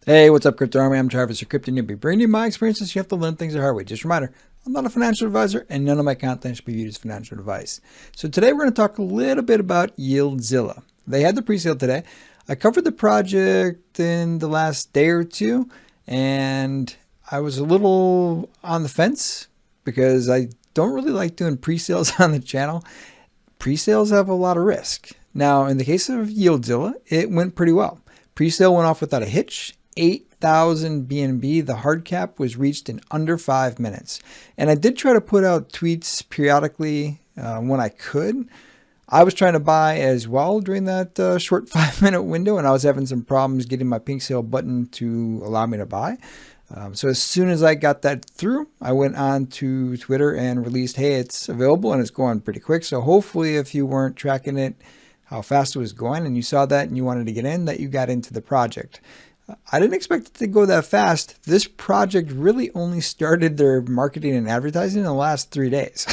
Hey, what's up, Crypto Army? I'm Travis, your crypto newbie, bringing you my experiences. You have to learn things the hard way. Just a reminder, I'm not a financial advisor, and none of my content should be viewed as financial advice. So today we're going to talk a little bit about YieldZilla. They had the pre-sale today. I covered the project in the last day or two, and I was a little on the fence because I don't really like doing pre-sales on the channel. Pre-sales have a lot of risk. Now, in the case of YieldZilla, it went pretty well. Pre-sale went off without a hitch. 8,000 BNB, the hard cap was reached in under 5 minutes. And I did try to put out tweets periodically when I could. I was trying to buy as well during that short 5-minute window, and I was having some problems getting my pink sale button to allow me to buy. So as soon as I got that through, I went on to Twitter and released, hey, it's available and it's going pretty quick. So hopefully if you weren't tracking it, how fast it was going, and you saw that and you wanted to get in, that you got into the project. I didn't expect it to go that fast. This project really only started their marketing and advertising in the last 3 days.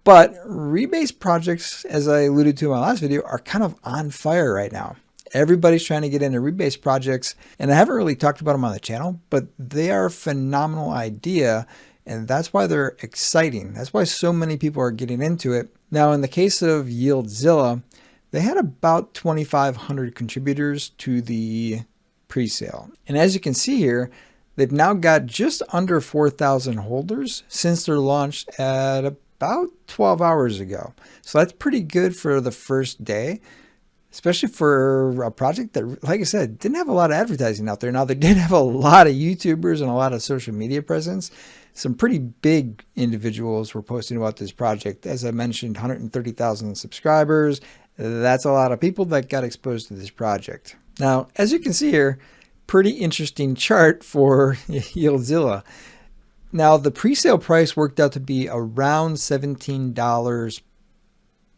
But Rebase projects, as I alluded to in my last video, are kind of on fire right now. Everybody's trying to get into Rebase projects, and I haven't really talked about them on the channel, but they are a phenomenal idea, and that's why they're exciting. That's why so many people are getting into it. Now, in the case of YieldZilla, they had about 2,500 contributors to the pre-sale. And as you can see here, they've now got just under 4,000 holders since their launch at about 12 hours ago. So that's pretty good for the first day, especially for a project that, like I said, didn't have a lot of advertising out there. Now, they did have a lot of YouTubers and a lot of social media presence. Some pretty big individuals were posting about this project. As I mentioned, 130,000 subscribers. That's a lot of people that got exposed to this project. Now, as you can see here, pretty interesting chart for YieldZilla. Now, the pre-sale price worked out to be around $17,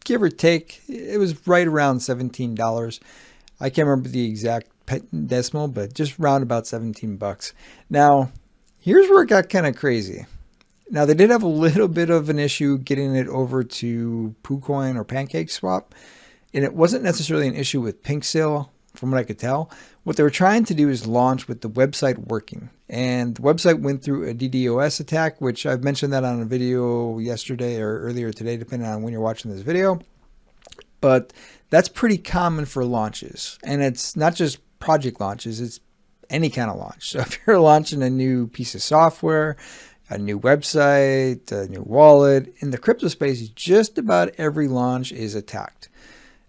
give or take. It was right around $17. I can't remember the exact decimal, but just round about 17 bucks. Now, here's where it got kind of crazy. Now, they did have a little bit of an issue getting it over to PooCoin or PancakeSwap. And it wasn't necessarily an issue with pink sale, from what I could tell. What they were trying to do is launch with the website working. And the website went through a DDoS attack, which I've mentioned that on a video yesterday or earlier today, depending on when you're watching this video. But that's pretty common for launches. And it's not just project launches, it's any kind of launch. So if you're launching a new piece of software, a new website, a new wallet, in the crypto space, just about every launch is attacked.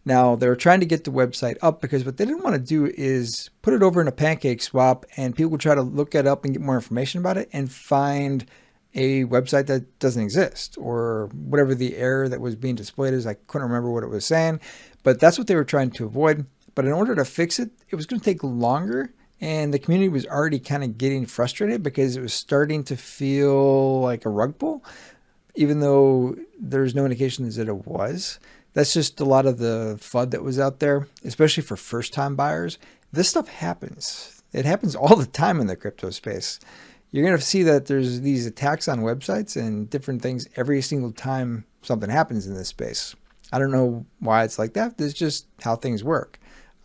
Now, they were trying to get the website up because what they didn't want to do is put it over in a PancakeSwap and people would try to look it up and get more information about it and find a website that doesn't exist or whatever the error that was being displayed is. I couldn't remember what it was saying, but that's what they were trying to avoid. But in order to fix it, it was going to take longer, and the community was already kind of getting frustrated because it was starting to feel like a rug pull, even though there's no indications that it was. That's just a lot of the FUD that was out there, especially for first-time buyers. This stuff happens. It happens all the time in the crypto space. You're going to see that there's these attacks on websites and different things every single time something happens in this space. I don't know why it's like that. This is just how things work.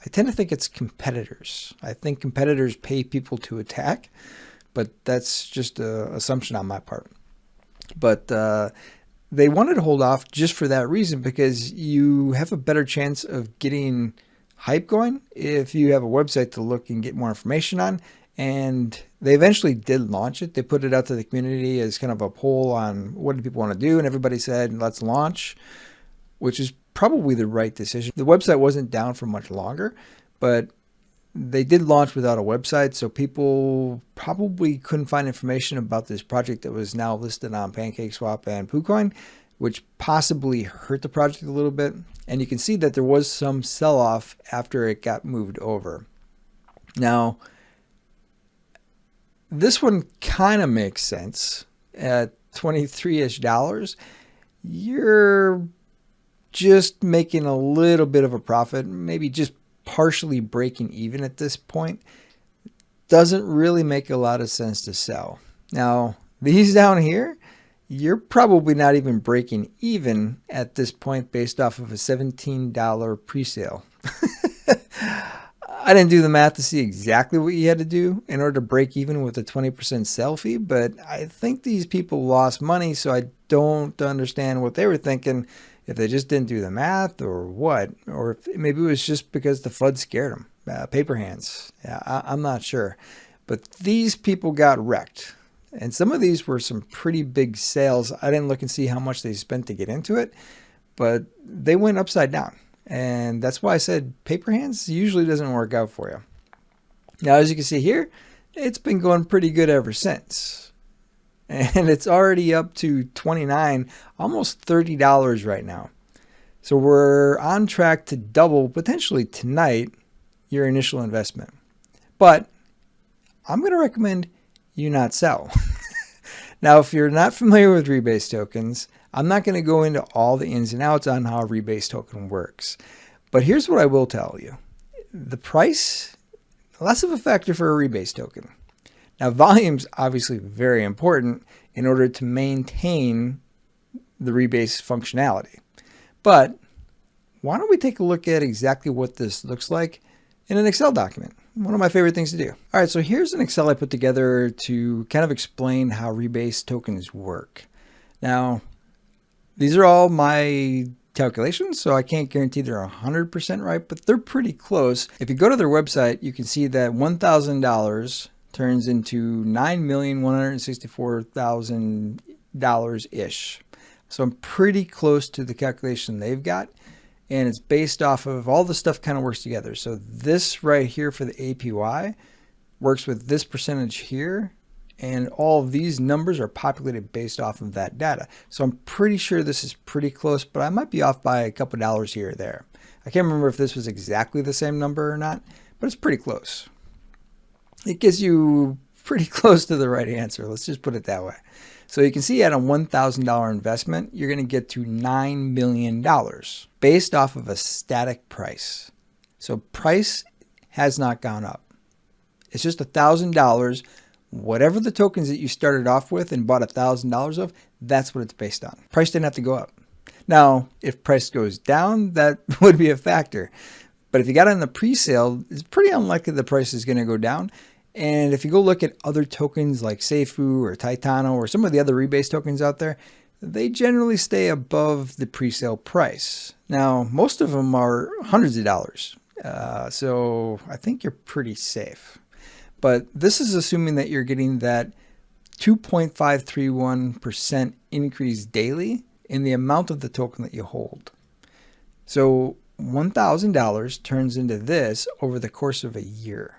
I tend to think it's competitors. I think competitors pay people to attack, but that's just an assumption on my part. But they wanted to hold off just for that reason, because you have a better chance of getting hype going if you have a website to look and get more information on. And they eventually did launch it. They put it out to the community as kind of a poll on what do people want to do. And everybody said, let's launch, which is probably the right decision. The website wasn't down for much longer, but they did launch without a website, so people probably couldn't find information about this project that was now listed on PancakeSwap and PooCoin, which possibly hurt the project a little bit. And you can see that there was some sell-off after it got moved over. Now, this one kind of makes sense. At $23-ish, you're just making a little bit of a profit, maybe just partially breaking even at this point. Doesn't really make a lot of sense to sell. Now, these down here, you're probably not even breaking even at this point based off of a $17 pre-sale. I didn't do the math to see exactly what you had to do in order to break even with a 20% sell fee, but I think these people lost money, so I don't understand what they were thinking, if they just didn't do the math or what, or if maybe it was just because the FUD scared them. Paper hands. Yeah, I'm not sure. But these people got wrecked. And some of these were some pretty big sales. I didn't look and see how much they spent to get into it, but they went upside down. And that's why I said paper hands usually doesn't work out for you. Now, as you can see here, it's been going pretty good ever since. And it's already up to $29, almost $30 right now. So we're on track to double, potentially tonight, your initial investment. But I'm going to recommend you not sell. Now, if you're not familiar with Rebase tokens, I'm not going to go into all the ins and outs on how a Rebase token works. But here's what I will tell you. The price, less of a factor for a Rebase token. Now, volume's obviously very important in order to maintain the Rebase functionality. But why don't we take a look at exactly what this looks like in an Excel document? One of my favorite things to do. All right, so here's an Excel I put together to kind of explain how Rebase tokens work. Now, these are all my calculations, so I can't guarantee they're 100% right, but they're pretty close. If you go to their website, you can see that $1,000 turns into $9,164,000-ish. So I'm pretty close to the calculation they've got. And it's based off of all the stuff kind of works together. So this right here for the APY works with this percentage here. And all of these numbers are populated based off of that data. So I'm pretty sure this is pretty close, but I might be off by a couple dollars here or there. I can't remember if this was exactly the same number or not, but it's pretty close. It gives you pretty close to the right answer. Let's just put it that way. So you can see at a $1,000 investment, you're going to get to $9 million based off of a static price. So price has not gone up. It's just $1,000. Whatever the tokens that you started off with and bought $1,000 of, that's what it's based on. Price didn't have to go up. Now, if price goes down, that would be a factor. But if you got it in the pre-sale, it's pretty unlikely the price is going to go down. And if you go look at other tokens like Seifu or Titano or some of the other Rebase tokens out there, they generally stay above the pre-sale price. Now, most of them are hundreds of dollars. So I think you're pretty safe. But this is assuming that you're getting that 2.531% increase daily in the amount of the token that you hold. So $1,000 turns into this over the course of a year.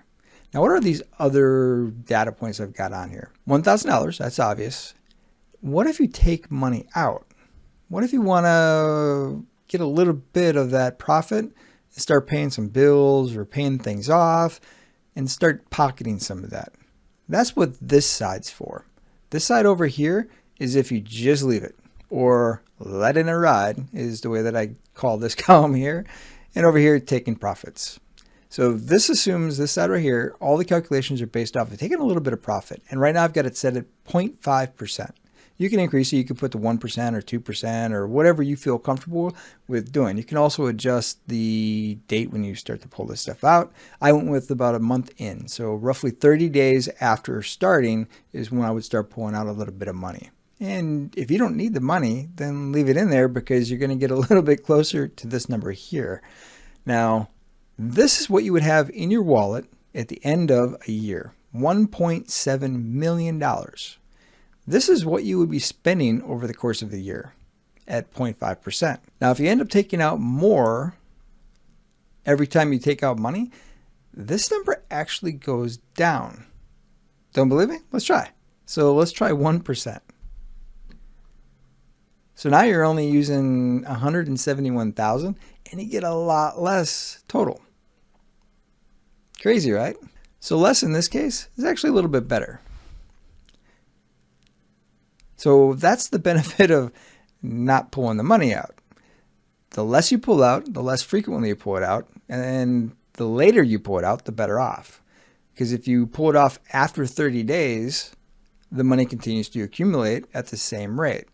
Now, what are these other data points I've got on here? $1,000, that's obvious. What if you take money out? What if you want to get a little bit of that profit and start paying some bills or paying things off and start pocketing some of that? That's what this side's for. This side over here is if you just leave it, or letting it ride is the way that I call this column here. And over here, taking profits. So this assumes this side right here, all the calculations are based off of taking a little bit of profit. And right now I've got it set at 0.5%. You can increase it. You can put to 1% or 2% or whatever you feel comfortable with doing. You can also adjust the date when you start to pull this stuff out. I went with about a month in. So roughly 30 days after starting is when I would start pulling out a little bit of money. And if you don't need the money, then leave it in there because you're going to get a little bit closer to this number here. Now, this is what you would have in your wallet at the end of a year, $1.7 million. This is what you would be spending over the course of the year at 0.5%. Now, if you end up taking out more every time you take out money, this number actually goes down. Don't believe me? Let's try. So let's try 1%. So now you're only using 171,000 and you get a lot less total. Crazy, right? So less in this case is actually a little bit better. So that's the benefit of not pulling the money out. The less you pull out, the less frequently you pull it out, and the later you pull it out, the better off. Because if you pull it off after 30 days, the money continues to accumulate at the same rate.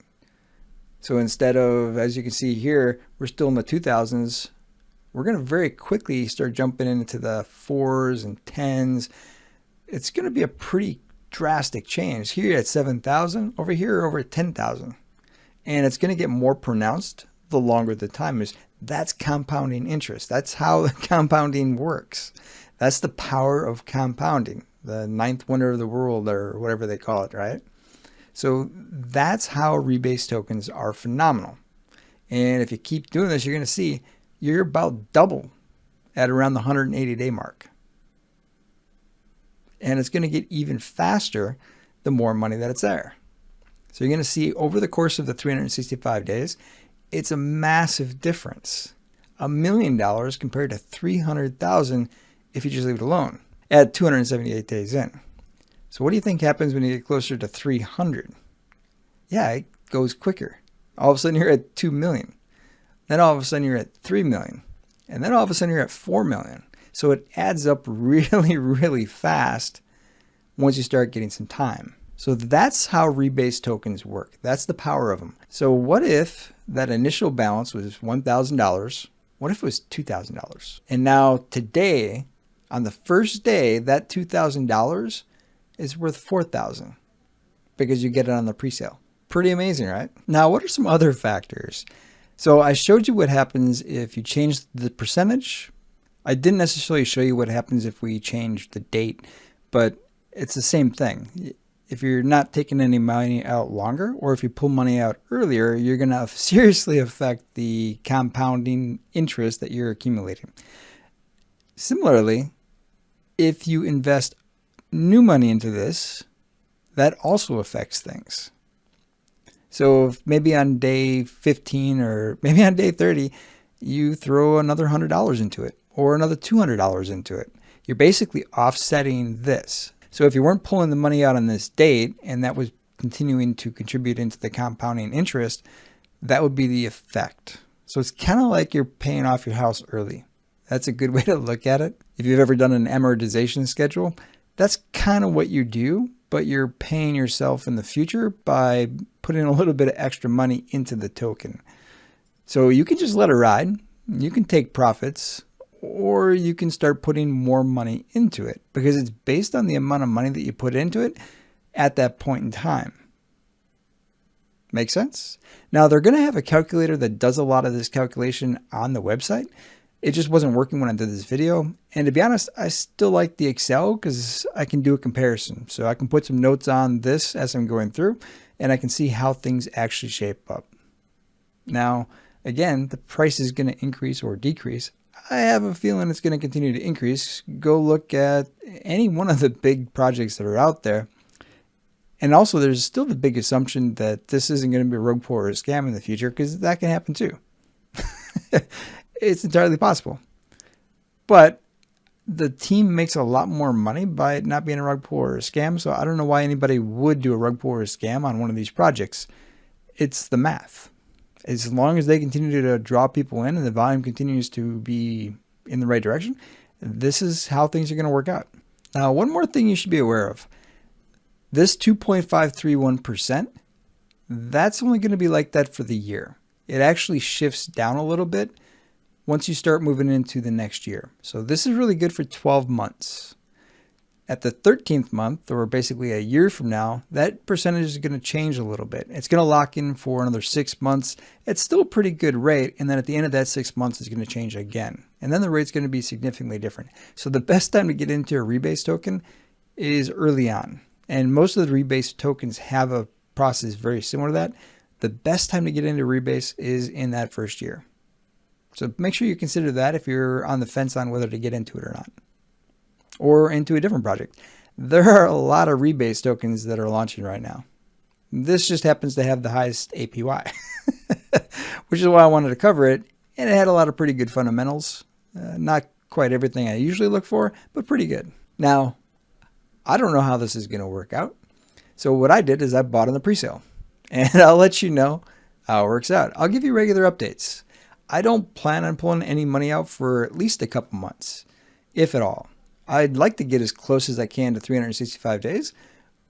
So instead of, as you can see here, we're still in the 2000s, we're going to very quickly start jumping into the 4s and 10s. It's going to be a pretty drastic change. Here at 7,000, over here over at 10,000. And it's going to get more pronounced the longer the time is. That's compounding interest. That's how the compounding works. That's the power of compounding, the ninth wonder of the world or whatever they call it, right? So that's how rebase tokens are phenomenal. And if you keep doing this, you're going to see you're about double at around the 180-day mark. And it's going to get even faster the more money that it's there. So you're going to see over the course of the 365 days, it's a massive difference. $1 million compared to 300,000 if you just leave it alone at 278 days in. So what do you think happens when you get closer to 300? Yeah, it goes quicker. All of a sudden you're at 2 million. Then all of a sudden you're at 3 million. And then all of a sudden you're at 4 million. So it adds up really, really fast once you start getting some time. So that's how rebase tokens work. That's the power of them. So what if that initial balance was $1,000? What if it was $2,000? And now today, on the first day, that $2,000 is worth $4,000 because you get it on the presale. Pretty amazing, right? Now, what are some other factors? So I showed you what happens if you change the percentage. I didn't necessarily show you what happens if we change the date, but it's the same thing. If you're not taking any money out longer, or if you pull money out earlier, you're going to seriously affect the compounding interest that you're accumulating. Similarly, if you invest new money into this, that also affects things. So if maybe on day 15 or maybe on day 30, you throw another $100 into it or another $200 into it, you're basically offsetting this. So if you weren't pulling the money out on this date and that was continuing to contribute into the compounding interest, that would be the effect. So it's kind of like you're paying off your house early. That's a good way to look at it. If you've ever done an amortization schedule, that's kind of what you do, but you're paying yourself in the future by putting a little bit of extra money into the token. So you can just let it ride. You can take profits, or you can start putting more money into it because it's based on the amount of money that you put into it at that point in time. Make sense? Now they're going to have a calculator that does a lot of this calculation on the website. It just wasn't working when I did this video. And to be honest, I still like the Excel because I can do a comparison. So I can put some notes on this as I'm going through and I can see how things actually shape up. Now, again, the price is going to increase or decrease. I have a feeling it's going to continue to increase. Go look at any one of the big projects that are out there. And also there's still the big assumption that this isn't going to be a rug pull or a scam in the future because that can happen too. It's entirely possible. But the team makes a lot more money by it not being a rug pull or a scam. So I don't know why anybody would do a rug pull or a scam on one of these projects. It's the math. As long as they continue to draw people in and the volume continues to be in the right direction, this is how things are going to work out. Now, one more thing you should be aware of. This 2.531%, that's only going to be like that for the year. It actually shifts down a little bit once you start moving into the next year. So this is really good for 12 months. At the 13th month, or basically a year from now, that percentage is going to change a little bit. It's going to lock in for another 6 months. It's still a pretty good rate. And then at the end of that 6 months, it's going to change again. And then the rate's going to be significantly different. So the best time to get into a rebase token is early on. And most of the rebase tokens have a process very similar to that. The best time to get into rebase is in that first year. So make sure you consider that if you're on the fence on whether to get into it or not, or into a different project. There are a lot of rebase tokens that are launching right now. This just happens to have the highest APY, which is why I wanted to cover it. And it had a lot of pretty good fundamentals. Not quite everything I usually look for, but pretty good. Now, I don't know how this is going to work out. So what I did is I bought on the presale. And I'll let you know how it works out. I'll give you regular updates. I don't plan on pulling any money out for at least a couple months, if at all. I'd like to get as close as I can to 365 days,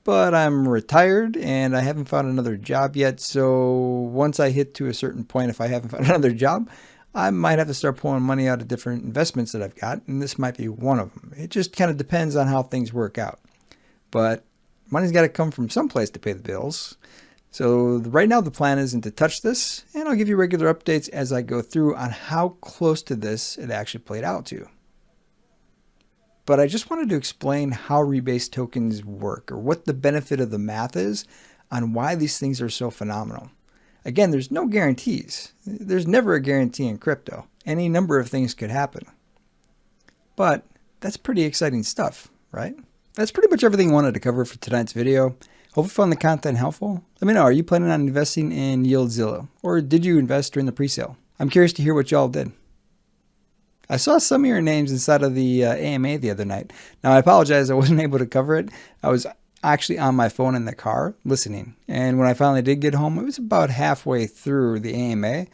but I'm retired and I haven't found another job yet. So once I hit to a certain point, if I haven't found another job, I might have to start pulling money out of different investments that I've got, and this might be one of them. It just kind of depends on how things work out. But money's got to come from someplace to pay the bills. So right now the plan isn't to touch this, and I'll give you regular updates as I go through on how close to this it actually played out to. But I just wanted to explain how Rebase tokens work, or what the benefit of the math is on why these things are so phenomenal. Again, there's no guarantees. There's never a guarantee in crypto. Any number of things could happen. But that's pretty exciting stuff, right? That's pretty much everything I wanted to cover for tonight's video. Hope you found the content helpful. Let me know, are you planning on investing in YieldZilla? Or did you invest during the pre-sale? I'm curious to hear what y'all did. I saw some of your names inside of the AMA the other night. Now, I apologize I wasn't able to cover it. I was actually on my phone in the car listening. And when I finally did get home, it was about halfway through the AMA.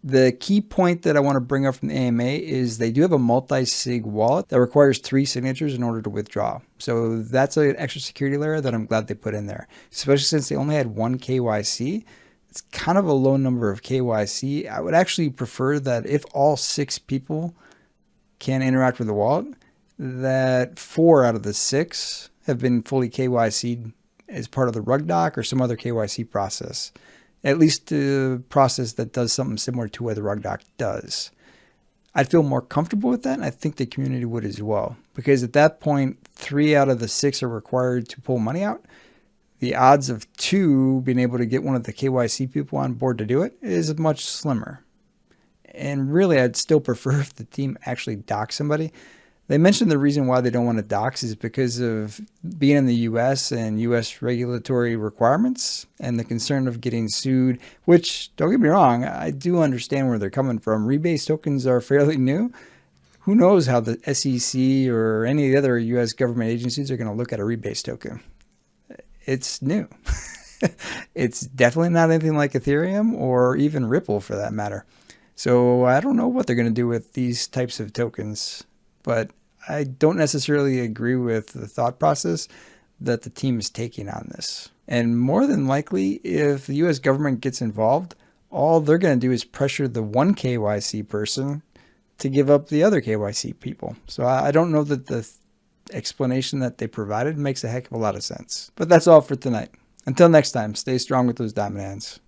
The key point that I want to bring up from the AMA is they do have a multi-sig wallet that requires 3 signatures in order to withdraw. So that's an extra security layer that I'm glad they put in there, especially since they only had 1 KYC. It's kind of a low number of KYC. I would actually prefer that if all 6 people can interact with the wallet, that 4 out of the 6 have been fully KYC'd as part of the RugDoc or some other KYC process. At least a process that does something similar to what the RugDoc does. I'd feel more comfortable with that, and I think the community would as well. Because at that point, 3 out of the 6 are required to pull money out. The odds of 2 being able to get one of the KYC people on board to do it is much slimmer. And really, I'd still prefer if the team actually docs somebody. They mentioned the reason why they don't want to dox is because of being in the US and US regulatory requirements and the concern of getting sued, which, don't get me wrong, I do understand where they're coming from. Rebase tokens are fairly new. Who knows how the SEC or any of the other US government agencies are going to look at a Rebase token. It's new. It's definitely not anything like Ethereum or even Ripple for that matter. So I don't know what they're going to do with these types of tokens, but I don't necessarily agree with the thought process that the team is taking on this. And more than likely, if the US government gets involved, all they're going to do is pressure the 1 KYC person to give up the other KYC people. So I don't know that the explanation that they provided makes a heck of a lot of sense. But that's all for tonight. Until next time, stay strong with those diamond hands.